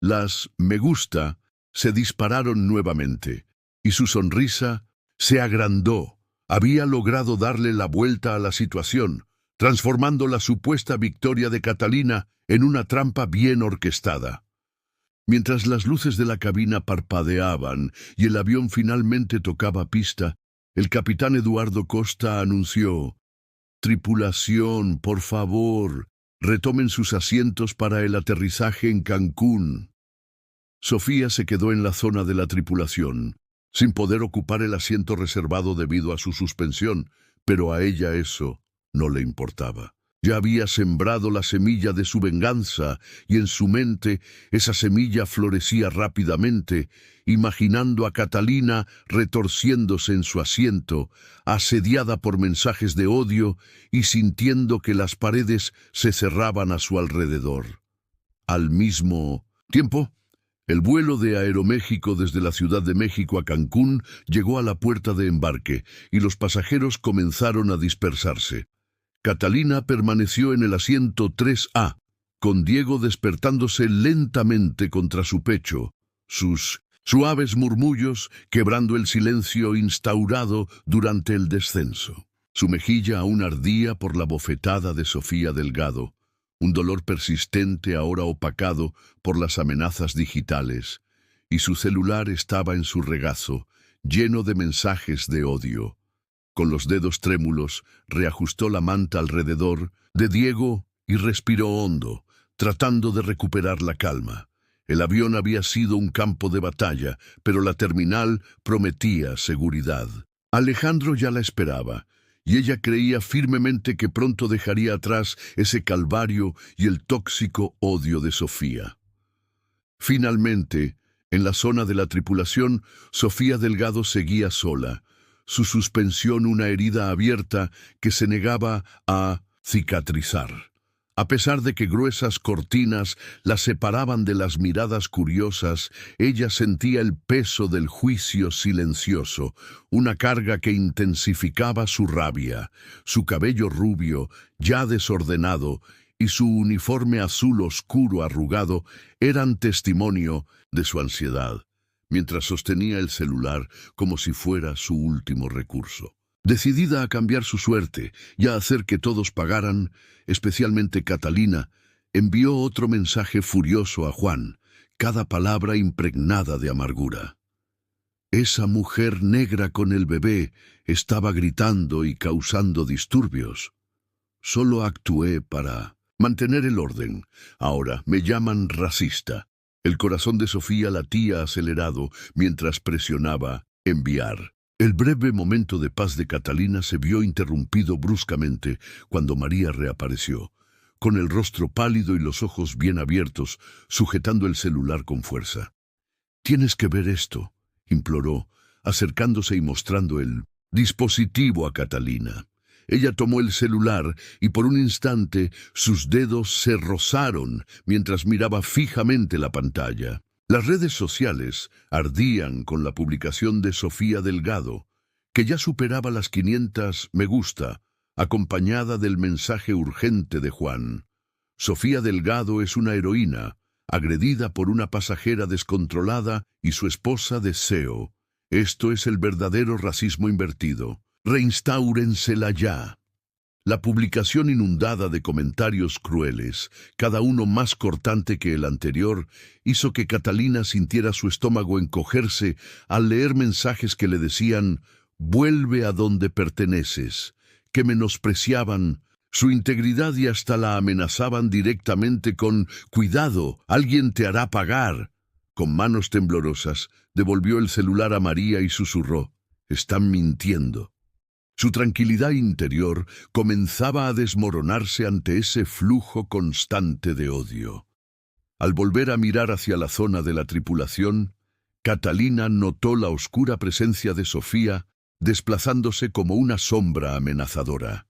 Las me gusta se dispararon nuevamente y su sonrisa se agrandó. Había logrado darle la vuelta a la situación, transformando la supuesta victoria de Catalina en una trampa bien orquestada. Mientras las luces de la cabina parpadeaban y el avión finalmente tocaba pista, el capitán Eduardo Costa anunció: «Tripulación, por favor, retomen sus asientos para el aterrizaje en Cancún». Sofía se quedó en la zona de la tripulación, sin poder ocupar el asiento reservado debido a su suspensión, pero a ella eso no le importaba. Ya había sembrado la semilla de su venganza, y en su mente esa semilla florecía rápidamente, imaginando a Catalina retorciéndose en su asiento, asediada por mensajes de odio y sintiendo que las paredes se cerraban a su alrededor. Al mismo tiempo, el vuelo de Aeroméxico desde la Ciudad de México a Cancún llegó a la puerta de embarque, y los pasajeros comenzaron a dispersarse. Catalina permaneció en el asiento 3A, con Diego despertándose lentamente contra su pecho, sus suaves murmullos quebrando el silencio instaurado durante el descenso. Su mejilla aún ardía por la bofetada de Sofía Delgado, un dolor persistente ahora opacado por las amenazas digitales, y su celular estaba en su regazo, lleno de mensajes de odio. Con los dedos trémulos, reajustó la manta alrededor de Diego y respiró hondo, tratando de recuperar la calma. El avión había sido un campo de batalla, pero la terminal prometía seguridad. Alejandro ya la esperaba, y ella creía firmemente que pronto dejaría atrás ese calvario y el tóxico odio de Sofía. Finalmente, en la zona de la tripulación, Sofía Delgado seguía sola, su suspensión una herida abierta que se negaba a cicatrizar. A pesar de que gruesas cortinas la separaban de las miradas curiosas, ella sentía el peso del juicio silencioso, una carga que intensificaba su rabia. Su cabello rubio, ya desordenado, y su uniforme azul oscuro arrugado eran testimonio de su ansiedad, mientras sostenía el celular como si fuera su último recurso. Decidida a cambiar su suerte y a hacer que todos pagaran, especialmente Catalina, envió otro mensaje furioso a Juan, cada palabra impregnada de amargura. Esa mujer negra con el bebé estaba gritando y causando disturbios. Solo actué para mantener el orden. Ahora me llaman racista. El corazón de Sofía latía acelerado mientras presionaba enviar. El breve momento de paz de Catalina se vio interrumpido bruscamente cuando María reapareció, con el rostro pálido y los ojos bien abiertos, sujetando el celular con fuerza. «Tienes que ver esto», imploró, acercándose y mostrando el dispositivo a Catalina. Ella tomó el celular y por un instante sus dedos se rozaron mientras miraba fijamente la pantalla. Las redes sociales ardían con la publicación de Sofía Delgado, que ya superaba las 500 me gusta, acompañada del mensaje urgente de Juan. Sofía Delgado es una heroína, agredida por una pasajera descontrolada y su esposa deseo. Esto es el verdadero racismo invertido. Reinstáurensela ya. La publicación inundada de comentarios crueles, cada uno más cortante que el anterior, hizo que Catalina sintiera su estómago encogerse al leer mensajes que le decían «vuelve a donde perteneces», que menospreciaban su integridad y hasta la amenazaban directamente con «cuidado, alguien te hará pagar». Con manos temblorosas, devolvió el celular a María y susurró «están mintiendo». Su tranquilidad interior comenzaba a desmoronarse ante ese flujo constante de odio. Al volver a mirar hacia la zona de la tripulación, Catalina notó la oscura presencia de Sofía desplazándose como una sombra amenazadora.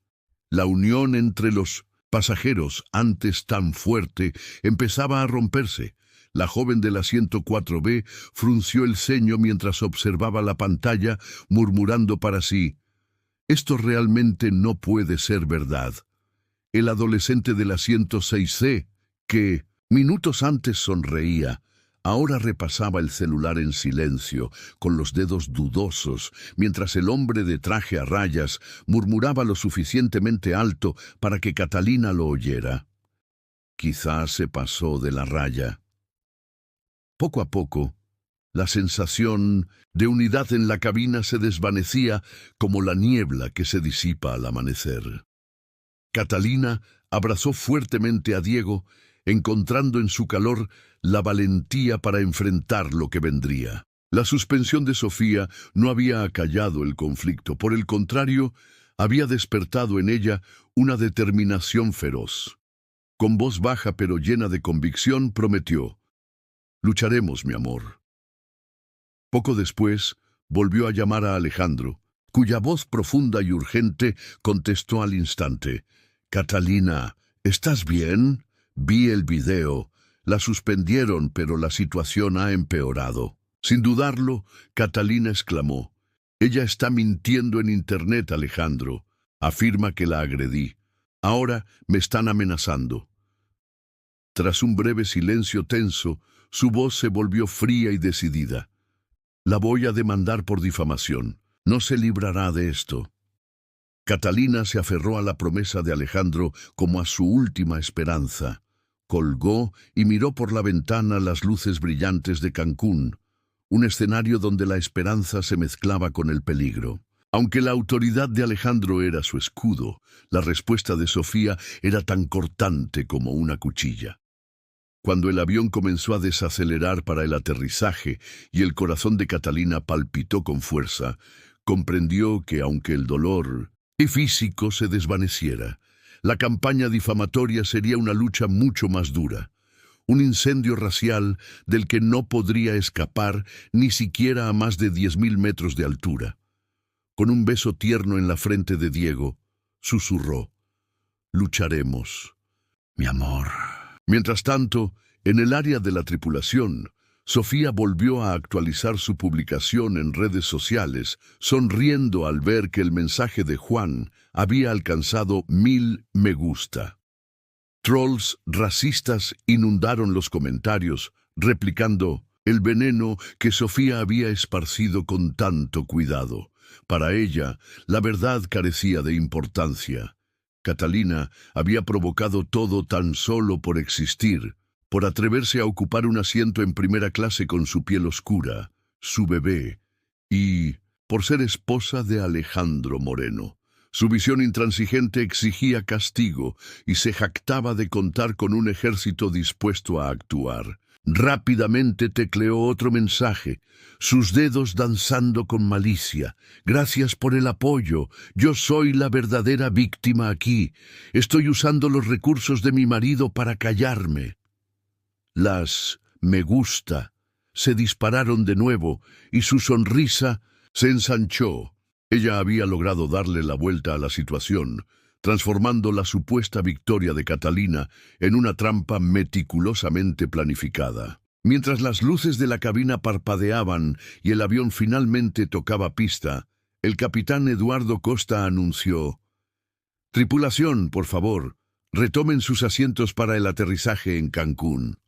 La unión entre los pasajeros, antes tan fuerte, empezaba a romperse. La joven del asiento 4B frunció el ceño mientras observaba la pantalla, murmurando para sí: «Esto realmente no puede ser verdad». El adolescente del asiento 6C, que minutos antes sonreía, ahora repasaba el celular en silencio, con los dedos dudosos, mientras el hombre de traje a rayas murmuraba lo suficientemente alto para que Catalina lo oyera. Quizás se pasó de la raya. Poco a poco, la sensación de unidad en la cabina se desvanecía como la niebla que se disipa al amanecer. Catalina abrazó fuertemente a Diego, encontrando en su calor la valentía para enfrentar lo que vendría. La suspensión de Sofía no había acallado el conflicto, por el contrario, había despertado en ella una determinación feroz. Con voz baja pero llena de convicción prometió: «Lucharemos, mi amor». Poco después, volvió a llamar a Alejandro, cuya voz profunda y urgente contestó al instante: «Catalina, ¿estás bien? Vi el video. La suspendieron, pero la situación ha empeorado». Sin dudarlo, Catalina exclamó: «Ella está mintiendo en internet, Alejandro. Afirma que la agredí. Ahora me están amenazando». Tras un breve silencio tenso, su voz se volvió fría y decidida. «La voy a demandar por difamación. No se librará de esto». Catalina se aferró a la promesa de Alejandro como a su última esperanza. Colgó y miró por la ventana las luces brillantes de Cancún, un escenario donde la esperanza se mezclaba con el peligro. Aunque la autoridad de Alejandro era su escudo, la respuesta de Sofía era tan cortante como una cuchilla. Cuando el avión comenzó a desacelerar para el aterrizaje y el corazón de Catalina palpitó con fuerza, comprendió que aunque el dolor físico se desvaneciera, la campaña difamatoria sería una lucha mucho más dura, un incendio racial del que no podría escapar ni siquiera a más de 10.000 metros de altura. Con un beso tierno en la frente de Diego, susurró: «Lucharemos, mi amor». Mientras tanto, en el área de la tripulación, Sofía volvió a actualizar su publicación en redes sociales, sonriendo al ver que el mensaje de Juan había alcanzado 1000 me gusta. Trolls racistas inundaron los comentarios, replicando el veneno que Sofía había esparcido con tanto cuidado. Para ella, la verdad carecía de importancia. Catalina había provocado todo tan solo por existir, por atreverse a ocupar un asiento en primera clase con su piel oscura, su bebé, y por ser esposa de Alejandro Moreno. Su visión intransigente exigía castigo y se jactaba de contar con un ejército dispuesto a actuar. Rápidamente tecleó otro mensaje, sus dedos danzando con malicia. «Gracias por el apoyo. Yo soy la verdadera víctima aquí. Estoy usando los recursos de mi marido para callarme». Las me gusta se dispararon de nuevo y su sonrisa se ensanchó. Ella había logrado darle la vuelta a la situación, transformando la supuesta victoria de Catalina en una trampa meticulosamente planificada. Mientras las luces de la cabina parpadeaban y el avión finalmente tocaba pista, el capitán Eduardo Costa anunció: «Tripulación, por favor, retomen sus asientos para el aterrizaje en Cancún».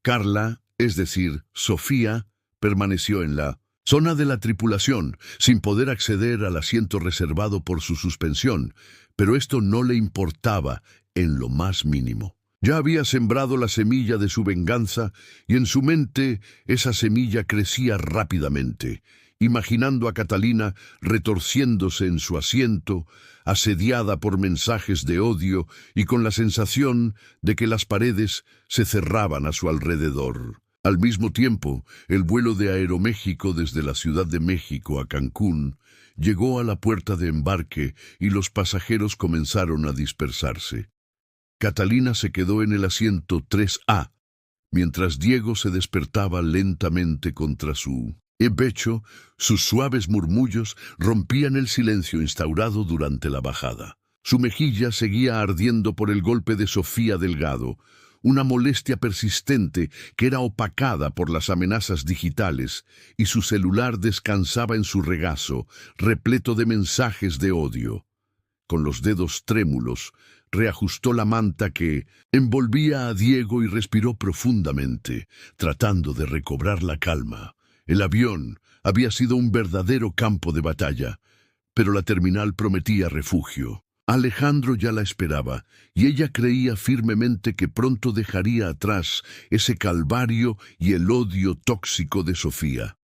Carla, es decir, Sofía, permaneció en la zona de la tripulación, sin poder acceder al asiento reservado por su suspensión, pero esto no le importaba en lo más mínimo. Ya había sembrado la semilla de su venganza y en su mente esa semilla crecía rápidamente, imaginando a Catalina retorciéndose en su asiento, asediada por mensajes de odio y con la sensación de que las paredes se cerraban a su alrededor. Al mismo tiempo, el vuelo de Aeroméxico desde la Ciudad de México a Cancún llegó a la puerta de embarque y los pasajeros comenzaron a dispersarse. Catalina se quedó en el asiento 3A, mientras Diego se despertaba lentamente contra su pecho. Sus suaves murmullos rompían el silencio instaurado durante la bajada. Su mejilla seguía ardiendo por el golpe de Sofía Delgado, una molestia persistente que era opacada por las amenazas digitales, y su celular descansaba en su regazo, repleto de mensajes de odio. Con los dedos trémulos, reajustó la manta que envolvía a Diego y respiró profundamente, tratando de recobrar la calma. El avión había sido un verdadero campo de batalla, pero la terminal prometía refugio. Alejandro ya la esperaba, y ella creía firmemente que pronto dejaría atrás ese calvario y el odio tóxico de Sofía.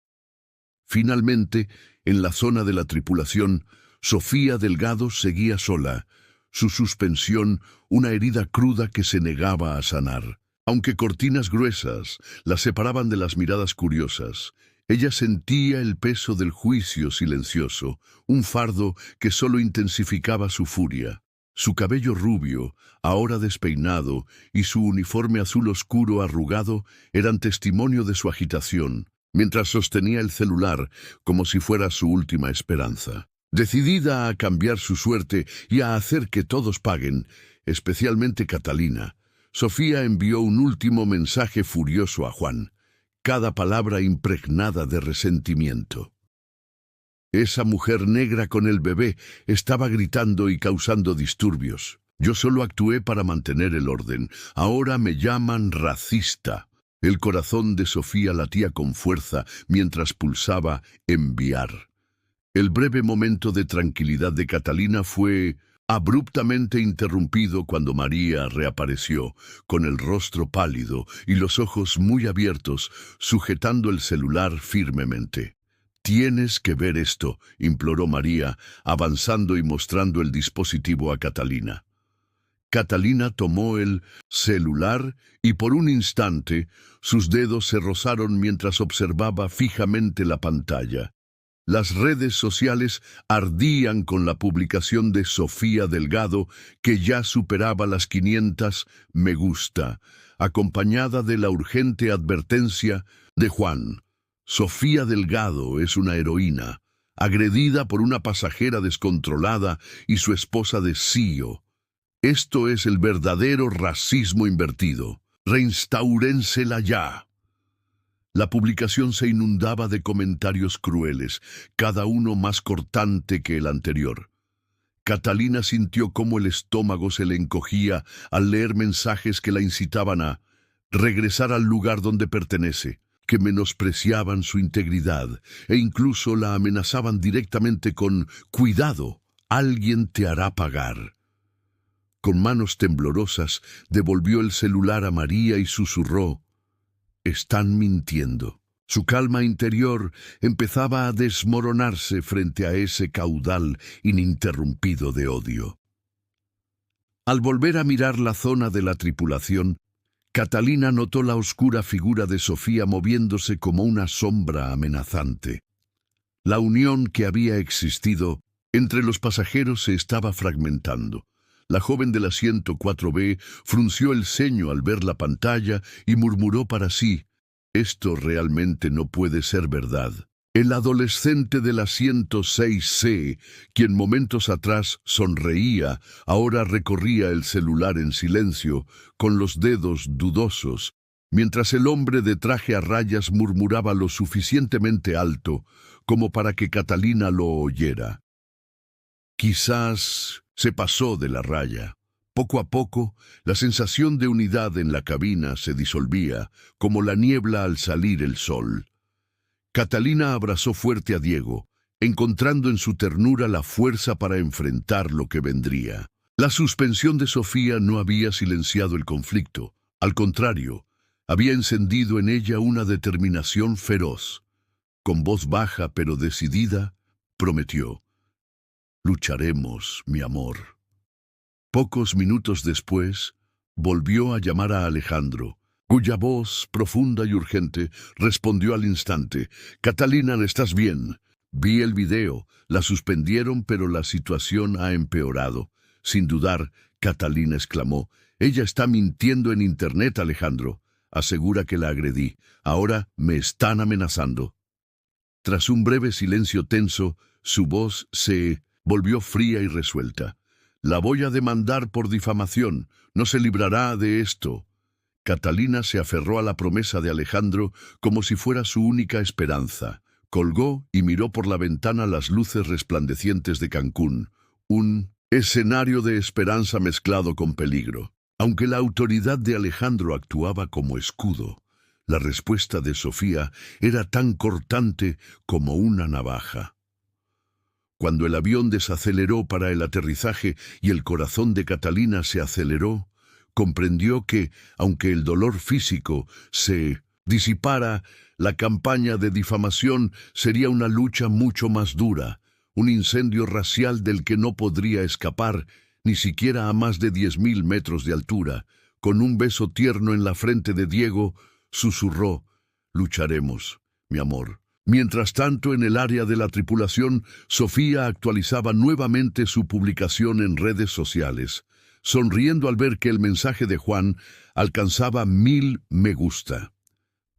Finalmente, en la zona de la tripulación, Sofía Delgado seguía sola, su suspensión una herida cruda que se negaba a sanar. Aunque cortinas gruesas la separaban de las miradas curiosas, ella sentía el peso del juicio silencioso, un fardo que solo intensificaba su furia. Su cabello rubio, ahora despeinado, y su uniforme azul oscuro arrugado eran testimonio de su agitación, mientras sostenía el celular como si fuera su última esperanza. Decidida a cambiar su suerte y a hacer que todos paguen, especialmente Catalina, Sofía envió un último mensaje furioso a Juan, cada palabra impregnada de resentimiento. Esa mujer negra con el bebé estaba gritando y causando disturbios. Yo solo actué para mantener el orden. Ahora me llaman racista. El corazón de Sofía latía con fuerza mientras pulsaba enviar. El breve momento de tranquilidad de Catalina fue abruptamente interrumpido cuando María reapareció, con el rostro pálido y los ojos muy abiertos, sujetando el celular firmemente. «Tienes que ver esto», imploró María, avanzando y mostrando el dispositivo a Catalina. Catalina tomó el celular y por un instante sus dedos se rozaron mientras observaba fijamente la pantalla. Las redes sociales ardían con la publicación de Sofía Delgado, que ya superaba las 500 me gusta, acompañada de la urgente advertencia de Juan. Sofía Delgado es una heroína, agredida por una pasajera descontrolada y su esposa de CEO. Esto es el verdadero racismo invertido. Reinstáurensela ya. La publicación se inundaba de comentarios crueles, cada uno más cortante que el anterior. Catalina sintió cómo el estómago se le encogía al leer mensajes que la incitaban a regresar al lugar donde pertenece, que menospreciaban su integridad e incluso la amenazaban directamente con «Cuidado, alguien te hará pagar». Con manos temblorosas devolvió el celular a María y susurró: «Están mintiendo». Su calma interior empezaba a desmoronarse frente a ese caudal ininterrumpido de odio. Al volver a mirar la zona de la tripulación, Catalina notó la oscura figura de Sofía moviéndose como una sombra amenazante. La unión que había existido entre los pasajeros se estaba fragmentando. La joven del asiento 4B frunció el ceño al ver la pantalla y murmuró para sí: «Esto realmente no puede ser verdad». El adolescente del asiento 6C, quien momentos atrás sonreía, ahora recorría el celular en silencio, con los dedos dudosos, mientras el hombre de traje a rayas murmuraba lo suficientemente alto como para que Catalina lo oyera. Quizás se pasó de la raya. Poco a poco, la sensación de unidad en la cabina se disolvía, como la niebla al salir el sol. Catalina abrazó fuerte a Diego, encontrando en su ternura la fuerza para enfrentar lo que vendría. La suspensión de Sofía no había silenciado el conflicto. Al contrario, había encendido en ella una determinación feroz. Con voz baja pero decidida, prometió: «Lucharemos, mi amor». Pocos minutos después, volvió a llamar a Alejandro, cuya voz, profunda y urgente, respondió al instante: «Catalina, ¿estás bien? Vi el video, la suspendieron, pero la situación ha empeorado». Sin dudar, Catalina exclamó: «Ella está mintiendo en internet, Alejandro. Asegura que la agredí. Ahora me están amenazando». Tras un breve silencio tenso, su voz se volvió fría y resuelta. «La voy a demandar por difamación. No se librará de esto». Catalina se aferró a la promesa de Alejandro como si fuera su única esperanza. Colgó y miró por la ventana las luces resplandecientes de Cancún, un escenario de esperanza mezclado con peligro. Aunque la autoridad de Alejandro actuaba como escudo, la respuesta de Sofía era tan cortante como una navaja. Cuando el avión desaceleró para el aterrizaje y el corazón de Catalina se aceleró, comprendió que, aunque el dolor físico se disipara, la campaña de difamación sería una lucha mucho más dura, un incendio racial del que no podría escapar, ni siquiera a más de 10.000 metros de altura. Con un beso tierno en la frente de Diego, susurró: «Lucharemos, mi amor. Mientras tanto, en el área de la tripulación, Sofía actualizaba nuevamente su publicación en redes sociales, sonriendo al ver que el mensaje de Juan alcanzaba 1000 me gusta.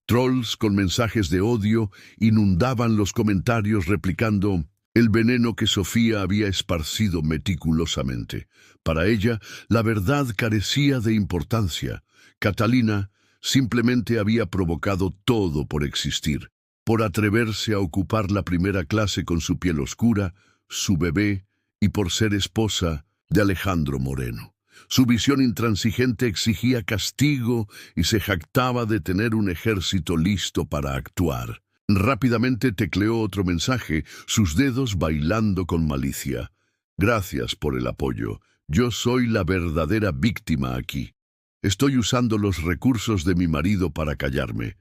Trolls con mensajes de odio inundaban los comentarios replicando el veneno que Sofía había esparcido meticulosamente. Para ella, la verdad carecía de importancia. Catalina simplemente había provocado todo por existir, por atreverse a ocupar la primera clase con su piel oscura, su bebé y por ser esposa de Alejandro Moreno. Su visión intransigente exigía castigo y se jactaba de tener un ejército listo para actuar. Rápidamente tecleó otro mensaje, sus dedos bailando con malicia. Gracias por el apoyo. Yo soy la verdadera víctima aquí. Estoy usando los recursos de mi marido para callarme.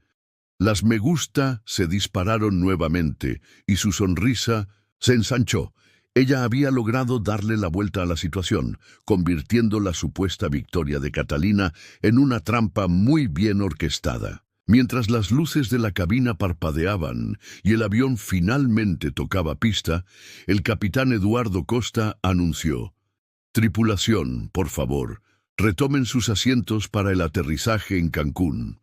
Las me gusta se dispararon nuevamente y su sonrisa se ensanchó. Ella había logrado darle la vuelta a la situación, convirtiendo la supuesta victoria de Catalina en una trampa muy bien orquestada. Mientras las luces de la cabina parpadeaban y el avión finalmente tocaba pista, el capitán Eduardo Costa anunció: «Tripulación, por favor, retomen sus asientos para el aterrizaje en Cancún».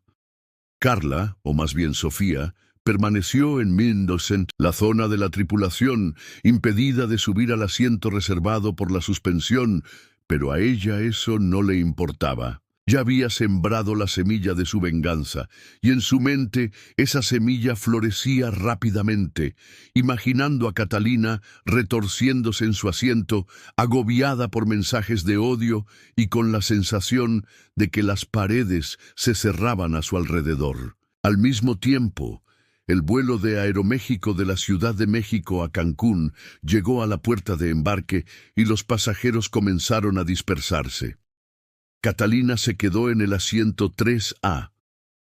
Carla, o más bien Sofía, permaneció en Mindocent, la zona de la tripulación, impedida de subir al asiento reservado por la suspensión, pero a ella eso no le importaba. Ya había sembrado la semilla de su venganza, y en su mente esa semilla florecía rápidamente, imaginando a Catalina retorciéndose en su asiento, agobiada por mensajes de odio y con la sensación de que las paredes se cerraban a su alrededor. Al mismo tiempo, el vuelo de Aeroméxico de la Ciudad de México a Cancún llegó a la puerta de embarque y los pasajeros comenzaron a dispersarse. Catalina se quedó en el asiento 3A,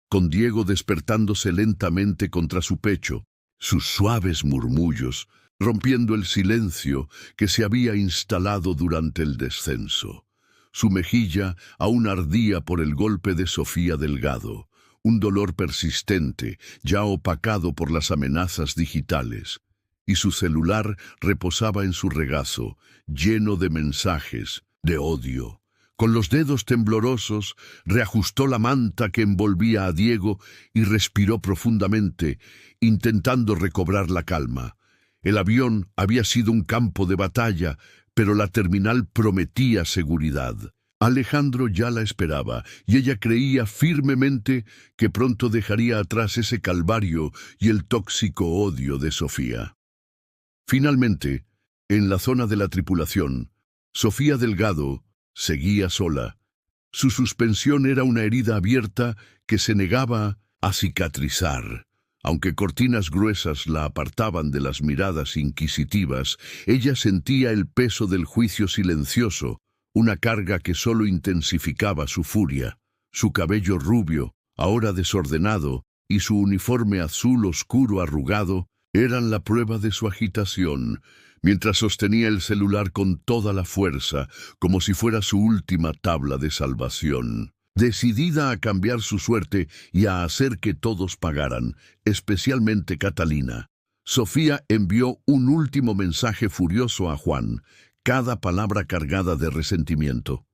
con Diego despertándose lentamente contra su pecho, sus suaves murmullos rompiendo el silencio que se había instalado durante el descenso. Su mejilla aún ardía por el golpe de Sofía Delgado, un dolor persistente, ya opacado por las amenazas digitales, y su celular reposaba en su regazo, lleno de mensajes, de odio. Con los dedos temblorosos, reajustó la manta que envolvía a Diego y respiró profundamente, intentando recobrar la calma. El avión había sido un campo de batalla, pero la terminal prometía seguridad. Alejandro ya la esperaba, y ella creía firmemente que pronto dejaría atrás ese calvario y el tóxico odio de Sofía. Finalmente, en la zona de la tripulación, Sofía Delgado seguía sola. Su suspensión era una herida abierta que se negaba a cicatrizar. Aunque cortinas gruesas la apartaban de las miradas inquisitivas, ella sentía el peso del juicio silencioso, una carga que solo intensificaba su furia. Su cabello rubio, ahora desordenado, y su uniforme azul oscuro arrugado, eran la prueba de su agitación, mientras sostenía el celular con toda la fuerza, como si fuera su última tabla de salvación. Decidida a cambiar su suerte y a hacer que todos pagaran, especialmente Catalina, Sofía envió un último mensaje furioso a Juan, cada palabra cargada de resentimiento.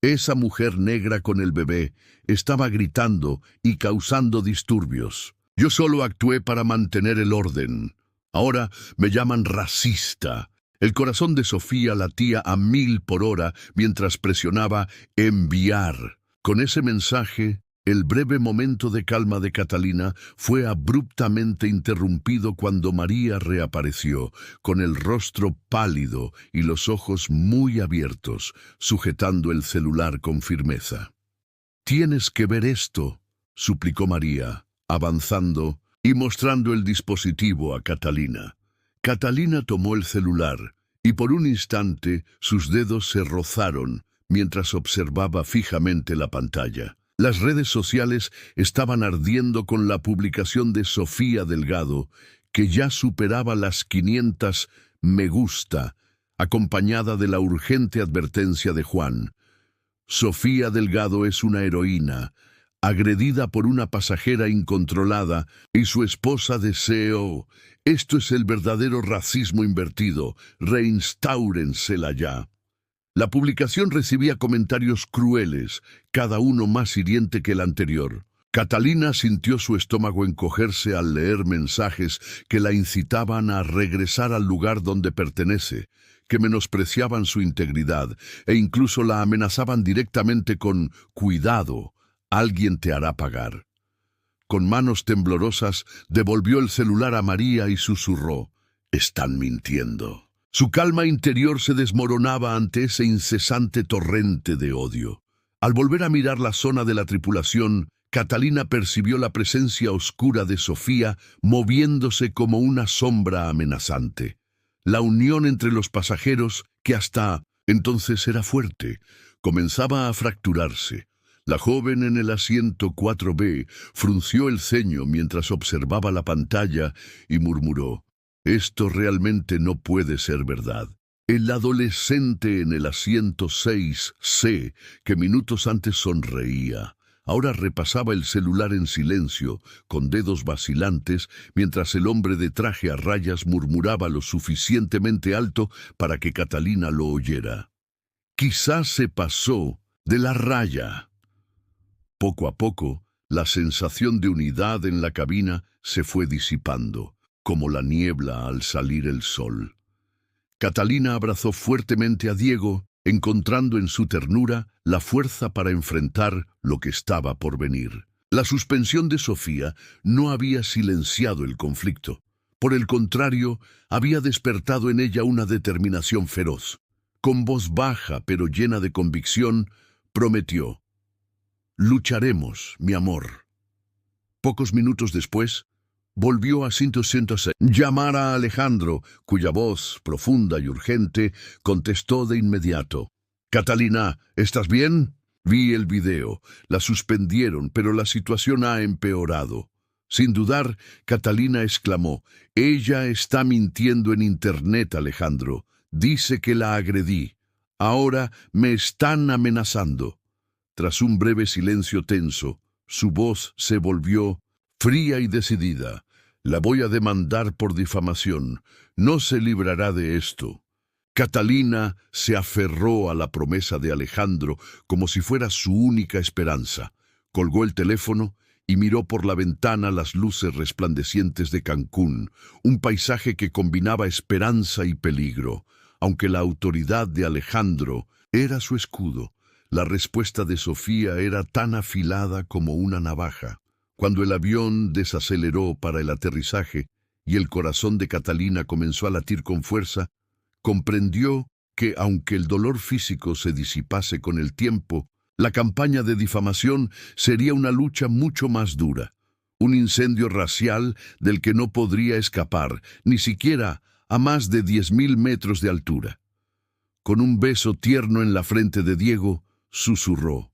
Esa mujer negra con el bebé estaba gritando y causando disturbios. Yo solo actué para mantener el orden. Ahora me llaman racista. El corazón de Sofía latía a 1000 por hora mientras presionaba enviar. Con ese mensaje, el breve momento de calma de Catalina fue abruptamente interrumpido cuando María reapareció, con el rostro pálido y los ojos muy abiertos, sujetando el celular con firmeza. «Tienes que ver esto», suplicó María, avanzando y mostrando el dispositivo a Catalina. Catalina tomó el celular y por un instante sus dedos se rozaron mientras observaba fijamente la pantalla. Las redes sociales estaban ardiendo con la publicación de Sofía Delgado, que ya superaba las 500 me gusta, acompañada de la urgente advertencia de Juan. Sofía Delgado es una heroína. agredida por una pasajera incontrolada y su esposa deseó. Esto es el verdadero racismo invertido. Reinstáurensela ya. La publicación recibía comentarios crueles, cada uno más hiriente que el anterior. Catalina sintió su estómago encogerse al leer mensajes que la incitaban a regresar al lugar donde pertenece, que menospreciaban su integridad e incluso la amenazaban directamente con «Cuidado, alguien te hará pagar». Con manos temblorosas devolvió el celular a María y susurró: «Están mintiendo». Su calma interior se desmoronaba ante ese incesante torrente de odio. Al volver a mirar la zona de la tripulación, Catalina percibió la presencia oscura de Sofía moviéndose como una sombra amenazante. La unión entre los pasajeros, que hasta entonces era fuerte, comenzaba a fracturarse. La joven en el asiento 4B frunció el ceño mientras observaba la pantalla y murmuró: «Esto realmente no puede ser verdad». El adolescente en el asiento 6C, que minutos antes sonreía, ahora repasaba el celular en silencio, con dedos vacilantes, mientras el hombre de traje a rayas murmuraba lo suficientemente alto para que Catalina lo oyera. Quizás se pasó de la raya. Poco a poco, la sensación de unidad en la cabina se fue disipando, como la niebla al salir el sol. Catalina abrazó fuertemente a Diego, encontrando en su ternura la fuerza para enfrentar lo que estaba por venir. La suspensión de Sofía no había silenciado el conflicto. Por el contrario, había despertado en ella una determinación feroz. Con voz baja pero llena de convicción, prometió: «Lucharemos, mi amor». Pocos minutos después, volvió a 106 llamar a Alejandro, cuya voz, profunda y urgente, contestó de inmediato: «Catalina, ¿estás bien? Vi el video. La suspendieron, pero la situación ha empeorado». Sin dudar, Catalina exclamó: «Ella está mintiendo en internet, Alejandro. Dice que la agredí. Ahora me están amenazando». Tras un breve silencio tenso, su voz se volvió fría y decidida: «La voy a demandar por difamación. No se librará de esto». Catalina se aferró a la promesa de Alejandro como si fuera su única esperanza. Colgó el teléfono y miró por la ventana las luces resplandecientes de Cancún, un paisaje que combinaba esperanza y peligro. Aunque la autoridad de Alejandro era su escudo, la respuesta de Sofía era tan afilada como una navaja. Cuando el avión desaceleró para el aterrizaje y el corazón de Catalina comenzó a latir con fuerza, comprendió que, aunque el dolor físico se disipase con el tiempo, la campaña de difamación sería una lucha mucho más dura, un incendio racial del que no podría escapar, ni siquiera a más de 10.000 metros de altura. Con un beso tierno en la frente de Diego, susurró: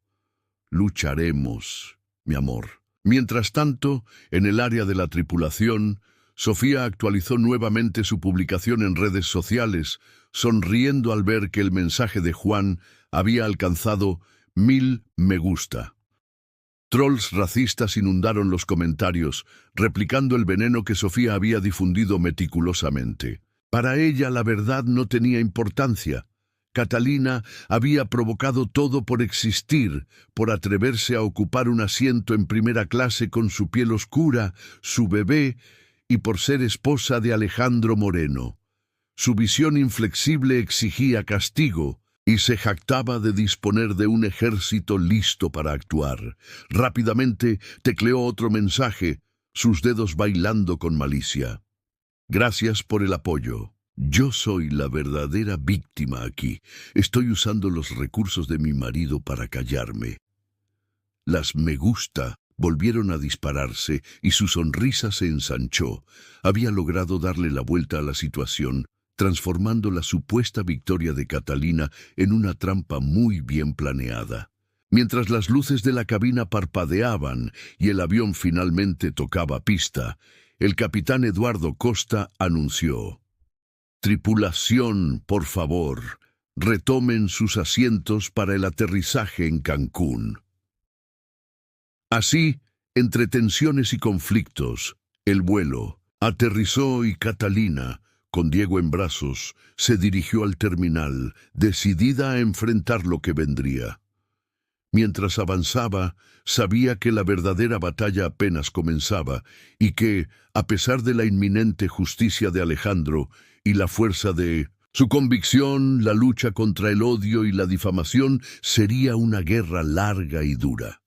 «Lucharemos, mi amor». Mientras tanto, en el área de la tripulación, Sofía actualizó nuevamente su publicación en redes sociales, sonriendo al ver que el mensaje de Juan había alcanzado 1000 me gusta. Trolls racistas inundaron los comentarios, replicando el veneno que Sofía había difundido meticulosamente. Para ella la verdad no tenía importancia. Catalina había provocado todo por existir, por atreverse a ocupar un asiento en primera clase con su piel oscura, su bebé, y por ser esposa de Alejandro Moreno. Su visión inflexible exigía castigo y se jactaba de disponer de un ejército listo para actuar. Rápidamente tecleó otro mensaje, sus dedos bailando con malicia: «Gracias por el apoyo. Yo soy la verdadera víctima aquí. Estoy usando los recursos de mi marido para callarme». Las me gusta volvieron a dispararse y su sonrisa se ensanchó. Había logrado darle la vuelta a la situación, transformando la supuesta victoria de Catalina en una trampa muy bien planeada. Mientras las luces de la cabina parpadeaban y el avión finalmente tocaba pista, el capitán Eduardo Costa anunció: «Tripulación, por favor, retomen sus asientos para el aterrizaje en Cancún». Así, entre tensiones y conflictos, el vuelo aterrizó y Catalina, con Diego en brazos, se dirigió al terminal, decidida a enfrentar lo que vendría. Mientras avanzaba, sabía que la verdadera batalla apenas comenzaba y que, a pesar de la inminente justicia de Alejandro y la fuerza de su convicción, la lucha contra el odio y la difamación sería una guerra larga y dura.